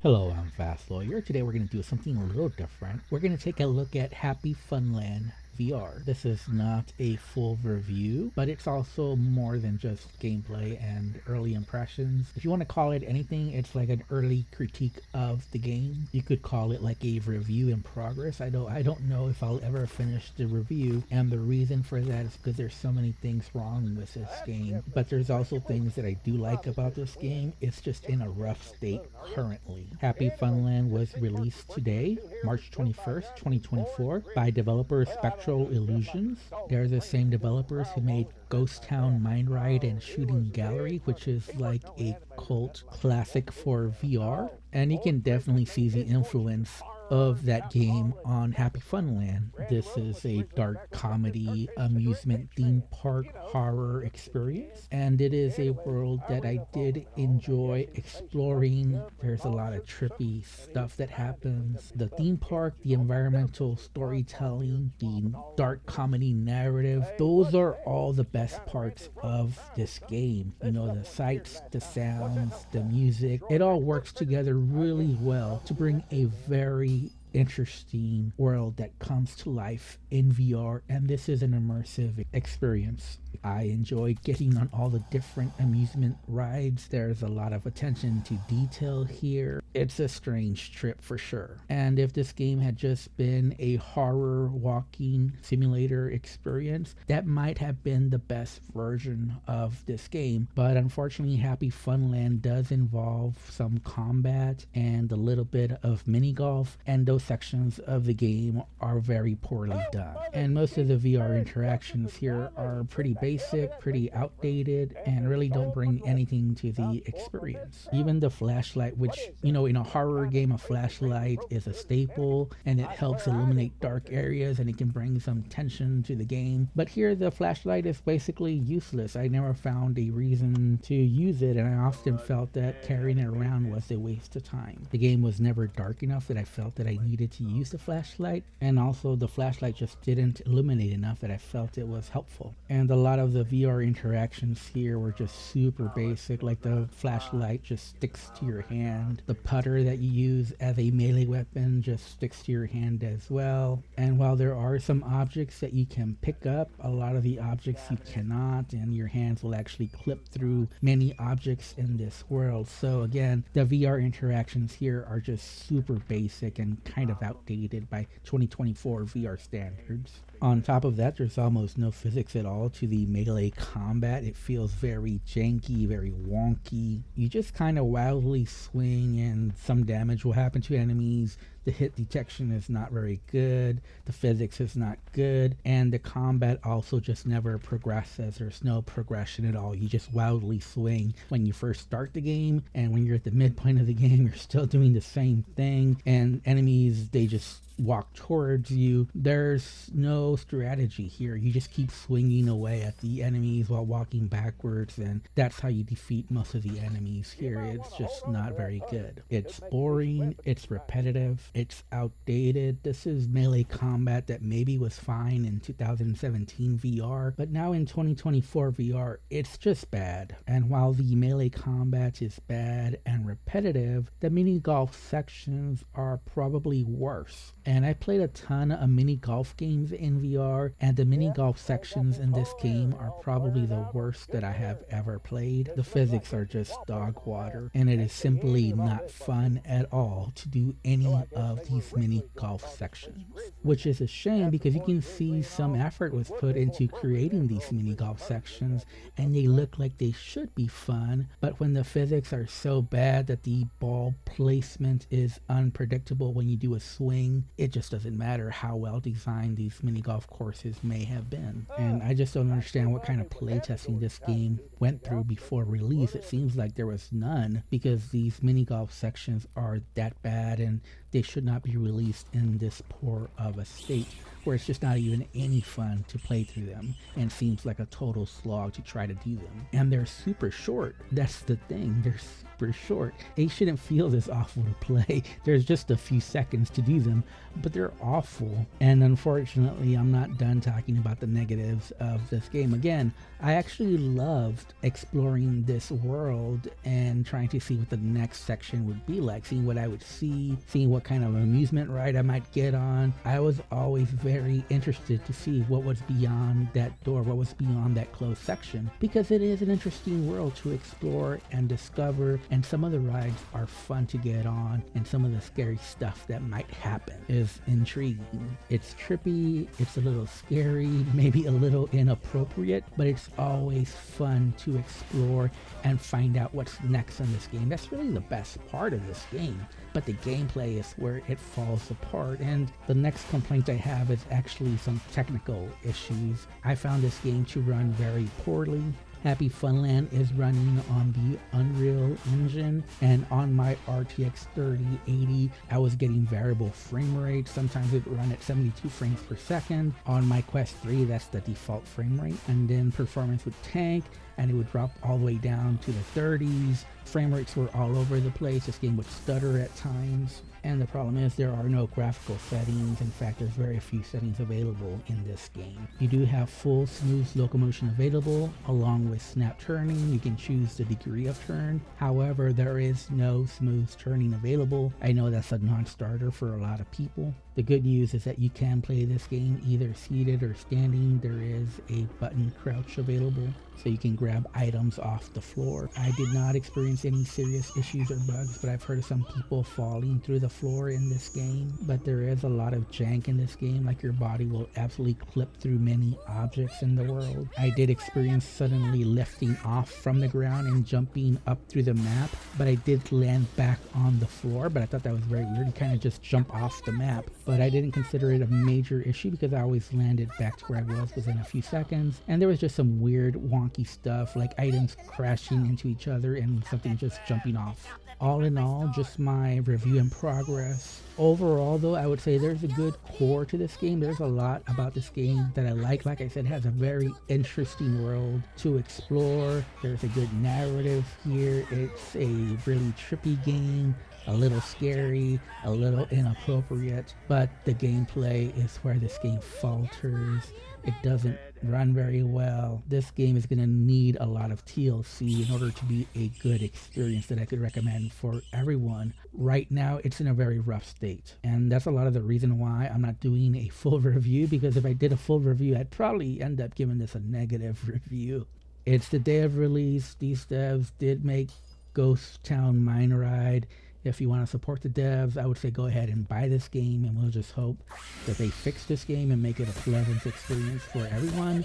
Hello, I'm Fast Lawyer. Today we're going to do something a little different. We're going to take a look at HappyFunland VR. This is not a full review, but it's also more than just gameplay and early impressions. If you want to call it anything, it's like an early critique of the game. You could call it like a review in progress. I don't know if I'll ever finish the review, and the reason for that is because there's so many things wrong with this game. But there's also things that I do like about this game. It's just in a rough state currently. HappyFunland was released today, March 21st, 2024, by developer Spectral Illusions. They're the same developers who made Ghost Town Mind Ride and Shooting Gallery, which is like a cult classic for VR. And you can definitely see the influence of that game on HappyFunland. This is a dark comedy amusement theme park horror experience, and it is a world that I did enjoy exploring. There's a lot of trippy stuff that happens. The theme park, the environmental storytelling, the dark comedy narrative, those are all the best parts of this game. You know, the sights, the sounds, the music, it all works together really well to bring a very interesting world that comes to life in VR, and this is an immersive experience. I enjoyed getting on all the different amusement rides. There's a lot of attention to detail here. It's a strange trip for sure. And if this game had just been a horror walking simulator experience, that might have been the best version of this game. But unfortunately, HappyFunland does involve some combat and a little bit of mini golf, and those sections of the game are very poorly done. And most of the VR interactions here are pretty basic, pretty outdated, and really don't bring anything to the experience. Even the flashlight, which, you know, in a horror game, a flashlight is a staple and it helps illuminate dark areas and it can bring some tension to the game. But here, the flashlight is basically useless. I never found a reason to use it, and I often felt that carrying it around was a waste of time. The game was never dark enough that I felt that I needed to use the flashlight, and also the flashlight just didn't illuminate enough that I felt it was helpful. And a lot of the VR interactions here were just super basic, like the flashlight just sticks to your hand. The putter that you use as a melee weapon just sticks to your hand as well. And while there are some objects that you can pick up, a lot of the objects you cannot, and your hands will actually clip through many objects in this world. So again, the VR interactions here are just super basic and kind of outdated by 2024 VR standards. On top of that, there's almost no physics at all to the melee combat. It feels very janky, very wonky. You just kind of wildly swing and some damage will happen to enemies. The hit detection is not very good, the physics is not good, and the combat also just never progresses. There's no progression at all. You just wildly swing when you first start the game, and when you're at the midpoint of the game, you're still doing the same thing, and enemies, they just walk towards you. There's no strategy here. You just keep swinging away at the enemies while walking backwards, and that's how you defeat most of the enemies here. It's just not very good. It's boring, it's repetitive, it's outdated. This is melee combat that maybe was fine in 2017 VR, but now in 2024 VR, it's just bad. And while the melee combat is bad and repetitive, the mini golf sections are probably worse. And I played a ton of mini golf games in VR, and the mini golf sections in this game are probably the worst that I have ever played. The physics are just dog water, and it is simply not fun at all to do any of these mini golf sections. Which is a shame, because you can see some effort was put into creating these mini golf sections, and they look like they should be fun, but when the physics are so bad that the ball placement is unpredictable when you do a swing, it just doesn't matter how well designed these mini golf courses may have been. And I just don't understand what kind of playtesting this game went through before release. It seems like there was none, because these mini golf sections are that bad and they should not be released in this poor of a state. where it's just not even any fun to play through them and seems like a total slog to try to do them. And they're super short. That's the thing. They're super short. They shouldn't feel this awful to play. There's just a few seconds to do them, but they're awful. And unfortunately, I'm not done talking about the negatives of this game. Again, I actually loved exploring this world and trying to see what the next section would be like, seeing what I would see, seeing what kind of amusement ride I might get on. I was always very interested to see what was beyond that door, what was beyond that closed section, because it is an interesting world to explore and discover, and some of the rides are fun to get on, and some of the scary stuff that might happen is intriguing. It's trippy, it's a little scary, maybe a little inappropriate, but it's always fun to explore and find out what's next in this game. That's really the best part of this game, but the gameplay is where it falls apart. And the next complaint I have is actually some technical issues. I found this game to run very poorly. HappyFunland is running on the Unreal Engine, and on my RTX 3080 I was getting variable frame rate. Sometimes it would run at 72 frames per second. On my Quest 3, that's the default frame rate, and then performance would tank and it would drop all the way down to the 30s. Frame rates were all over the place. This game would stutter at times. And the problem is there are no graphical settings. In fact, there's very few settings available in this game. You do have full smooth locomotion available along with snap turning. You can choose the degree of turn. However, there is no smooth turning available. I know that's a non-starter for a lot of people. The good news is that you can play this game either seated or standing. There is a button crouch available, so you can grab items off the floor. I did not experience any serious issues or bugs, but I've heard of some people falling through the floor in this game. But there is a lot of jank in this game, like your body will absolutely clip through many objects in the world. I did experience suddenly lifting off from the ground and jumping up through the map, but I did land back on the floor. But I thought that was very weird. You kind of just jump off the map. But I didn't consider it a major issue because I always landed back to where I was within a few seconds. And there was just some weird wonky stuff, like items crashing into each other and something just jumping off. All in all, just my review in progress. Overall though, I would say there's a good core to this game. There's a lot about this game that I like. Like I said, it has a very interesting world to explore. There's a good narrative here. It's a really trippy game. A little scary, a little inappropriate, but the gameplay is where this game falters. It doesn't run very well. This game is going to need a lot of TLC in order to be a good experience that I could recommend for everyone. Right now, it's in a very rough state, and that's a lot of the reason why I'm not doing a full review, because if I did a full review, I'd probably end up giving this a negative review. It's the day of release. These devs did make Ghost Town Mine Ride. If you want to support the devs, I would say go ahead and buy this game, and we'll just hope that they fix this game and make it a pleasant experience for everyone.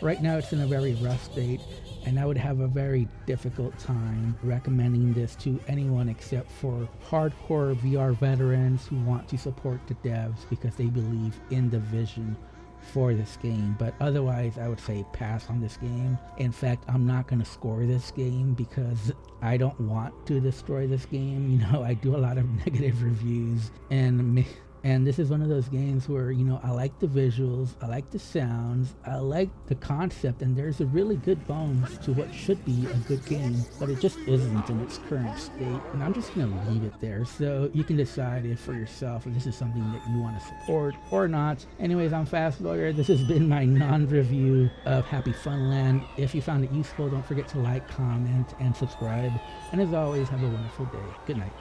Right now it's in a very rough state, and I would have a very difficult time recommending this to anyone except for hardcore VR veterans who want to support the devs because they believe in the vision for this game. But otherwise, I would say pass on this game. In fact, I'm not going to score this game because I don't want to destroy this game. You know, I do a lot of negative reviews, and this is one of those games where, you know, I like the visuals, I like the sounds, I like the concept, and there's a really good bones to what should be a good game, but it just isn't in its current state, and I'm just going to leave it there. So you can decide if for yourself if this is something that you want to support or not. Anyways, I'm Fast Lawyer. This has been my non-review of HappyFunland. If you found it useful, don't forget to like, comment, and subscribe. And as always, have a wonderful day. Good night.